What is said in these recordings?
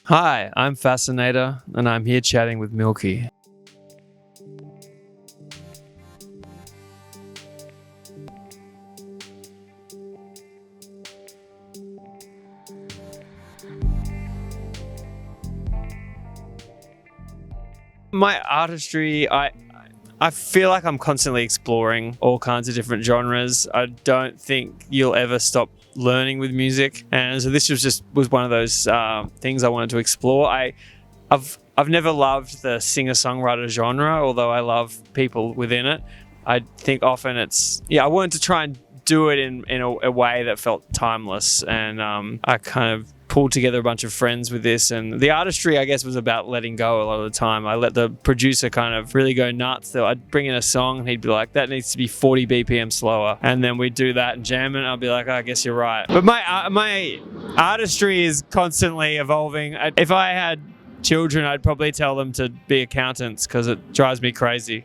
Hi, I'm Fascinator, and I'm here chatting with Milky. My artistry, I feel like I'm constantly exploring all kinds of different genres. I don't think you'll ever stop learning with music, and so this was one of those things I wanted to explore. I've never loved the singer-songwriter genre, although I love people within it. I think often I wanted to try and do it in a way that felt timeless, and I kind of pulled together a bunch of friends with this, and the artistry, I guess, was about letting go a lot of the time. I let the producer kind of really go nuts. So I'd bring in a song and he'd be like, that needs to be 40 BPM slower, and then we'd do that and jam it, and I'll be like, oh, I guess you're right. But my artistry is constantly evolving. If I had children, I'd probably tell them to be accountants because it drives me crazy.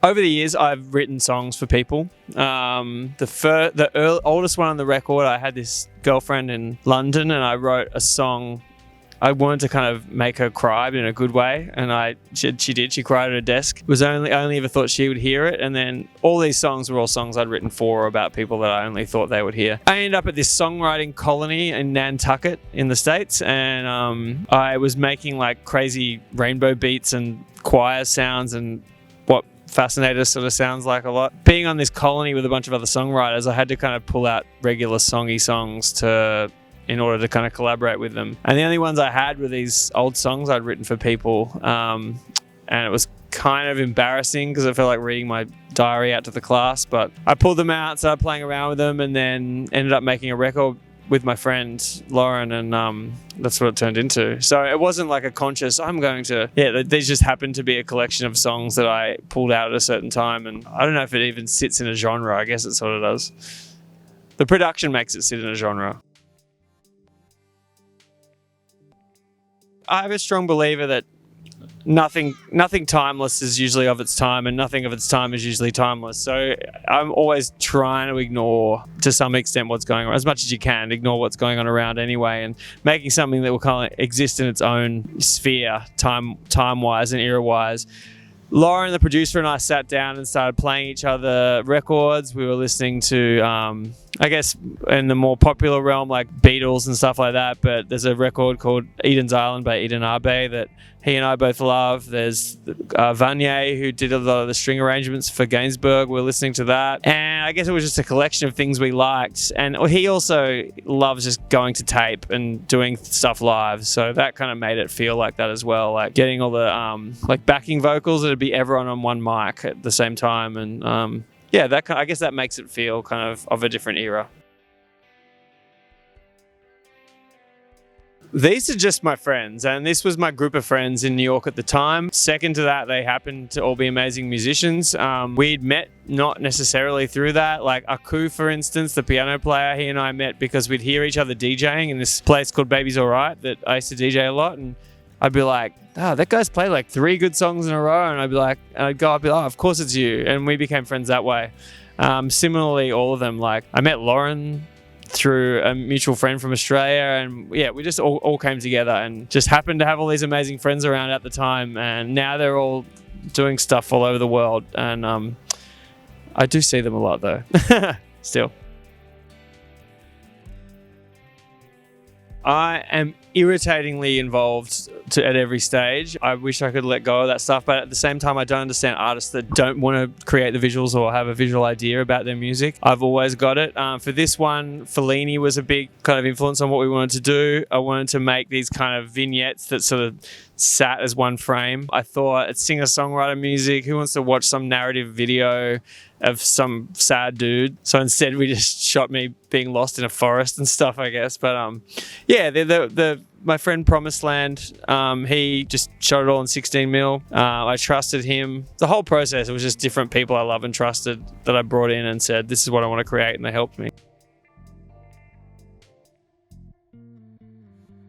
Over the years, I've written songs for people. The oldest one on the record, I had this girlfriend in London, and I wrote a song. I wanted to kind of make her cry, but in a good way, and she did. She cried at her desk. It was I only ever thought she would hear it, and then all these songs were all songs I'd written for or about people that I only thought they would hear. I ended up at this songwriting colony in Nantucket in the States, and I was making like crazy rainbow beats and choir sounds and what Fascinator sort of sounds like a lot. Being on this colony with a bunch of other songwriters, I had to kind of pull out regular songy songs in order to kind of collaborate with them. And the only ones I had were these old songs I'd written for people. And it was kind of embarrassing because I felt like reading my diary out to the class. But I pulled them out, started playing around with them, and then ended up making a record with my friend Lauren, and that's what it turned into. So it wasn't like a conscious, these just happened to be a collection of songs that I pulled out at a certain time, and I don't know if it even sits in a genre. I guess it sort of does. The production makes it sit in a genre. I'm a strong believer that nothing timeless is usually of its time, and nothing of its time is usually timeless. So I'm always trying to ignore, to some extent, what's going on, as much as you can, ignore what's going on around anyway, and making something that will kind of exist in its own sphere, time-wise and era-wise. Lauren, the producer, and I sat down and started playing each other records. We were listening to, I guess, in the more popular realm, like Beatles and stuff like that. But there's a record called Eden's Island by Eden Abe that he and I both love. There's Vanier, who did a lot of the string arrangements for Gainsbourg. We're listening to that. And I guess it was just a collection of things we liked. And he also loves just going to tape and doing stuff live. So that kind of made it feel like that as well. Like getting all the like backing vocals, it'd be everyone on one mic at the same time. And I guess that makes it feel kind of a different era. These are just my friends, and this was my group of friends in New York at the time. Second to that, they happened to all be amazing musicians. We'd met not necessarily through that. Like Aku, for instance, the piano player, he and I met because we'd hear each other DJing in this place called Baby's Alright that I used to DJ a lot, and I'd be like, that guy's played like 3 good songs in a row, and I'd be like, oh, of course it's you, and we became friends that way. Similarly, all of them, like I met Lauren through a mutual friend from Australia, and we just all came together and just happened to have all these amazing friends around at the time, and now they're all doing stuff all over the world, and I do see them a lot though. Still, I am irritatingly involved at every stage. I wish I could let go of that stuff, but at the same time, I don't understand artists that don't want to create the visuals or have a visual idea about their music. I've always got it. For this one, Fellini was a big kind of influence on what we wanted to do. I wanted to make these kind of vignettes that sort of sat as one frame. I thought it's singer-songwriter music. Who wants to watch some narrative video of some sad dude? So instead, we just shot me being lost in a forest and stuff, I guess. But my friend Promised Land, he just shot it all in 16mm. I trusted him. The whole process, it was just different people I love and trusted that I brought in and said, this is what I want to create, and they helped me.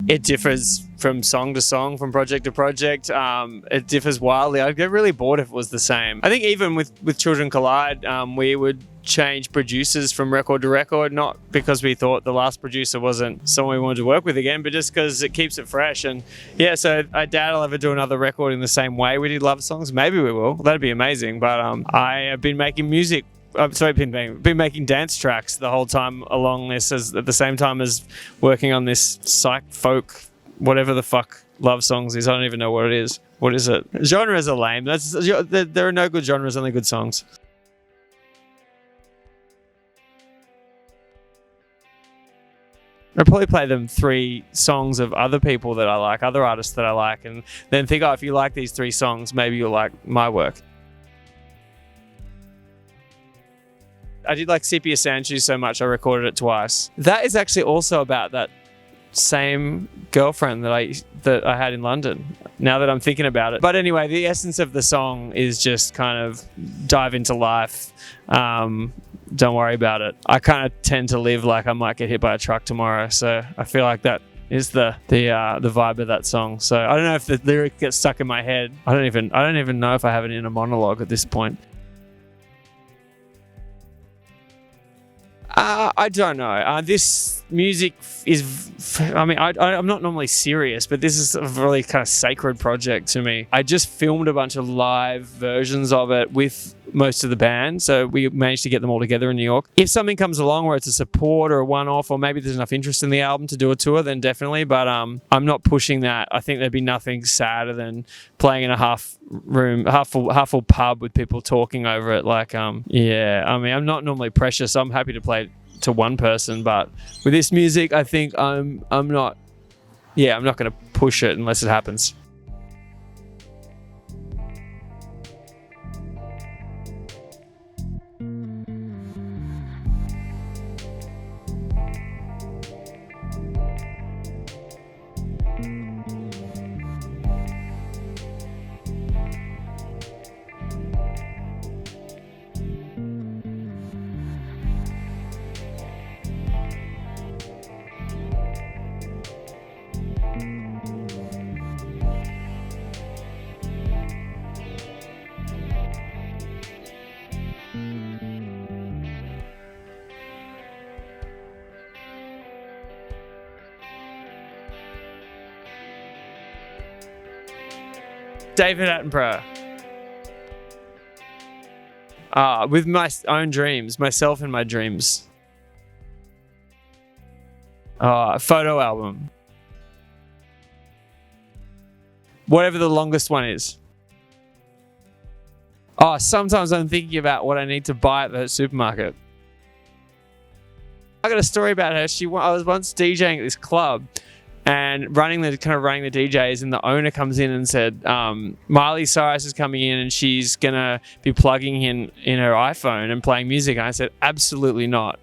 It differs from song to song, from project to project. It differs wildly. I'd get really bored if it was the same. I think even with Children Collide, we would change producers from record to record, not because we thought the last producer wasn't someone we wanted to work with again, but just because it keeps it fresh. And yeah, so I doubt I'll ever do another record in the same way we did Lovesongs. Maybe we will. That'd be amazing. But I have been making music. Been making dance tracks the whole time along this, at the same time as working on this psych folk, whatever the fuck Lovesongs is. I don't even know what it is. What is it? Genres are lame. There are no good genres, only good songs. I'd probably play them 3 songs of other people that I like, other artists that I like, and then think, oh, if you like these 3 songs, maybe you'll like my work. I did like Sepia Sanchu so much I recorded it twice. That is actually also about that same girlfriend that I had in London, now that I'm thinking about it. But anyway, the essence of the song is just kind of dive into life. Don't worry about it. I kind of tend to live like I might get hit by a truck tomorrow, so I feel like that is the vibe of that song. So I don't know if the lyric gets stuck in my head. I don't even know if I have it in a monologue at this point. I don't know. This music is, I'm not normally serious, but this is a really kind of sacred project to me. I just filmed a bunch of live versions of it with most of the band, so we managed to get them all together in New York. If something comes along where it's a support or a one-off, or maybe there's enough interest in the album to do a tour, then definitely, but I'm not pushing that. I think there'd be nothing sadder than playing in a half full pub with people talking over it. Like, yeah, I mean, I'm not normally precious, so I'm happy to play to one person, but with this music, I think I'm not going to push it unless it happens. David Attenborough. With my own dreams, myself and my dreams. Photo album. Whatever the longest one is. Sometimes I'm thinking about what I need to buy at the supermarket. I got a story about her. I was once DJing at this club and running the DJs, and the owner comes in and said, Miley Cyrus is coming in and she's gonna be plugging in her iPhone and playing music. And I said, absolutely not.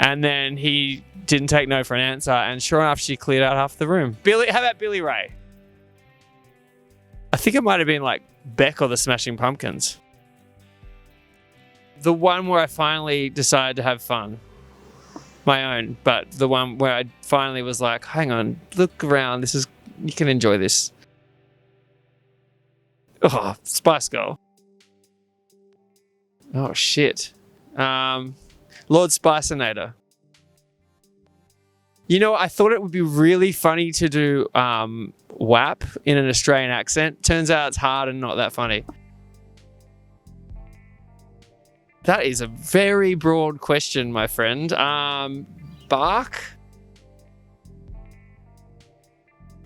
And then he didn't take no for an answer, and sure enough, she cleared out half the room. How about Billy Ray? I think it might have been like Beck or the Smashing Pumpkins. The one where I finally decided to have fun. My own, but the one where I finally was like, hang on, look around, you can enjoy this. Spice Girl. Oh shit. Lord Spicinator. You know, I thought it would be really funny to do WAP in an Australian accent. Turns out it's hard and not that funny. That is a very broad question, my friend. Bark?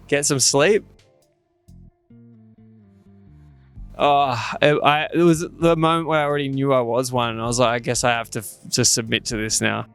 Get some sleep? It was the moment where I already knew I was one, and I was like, I guess I have to submit to this now.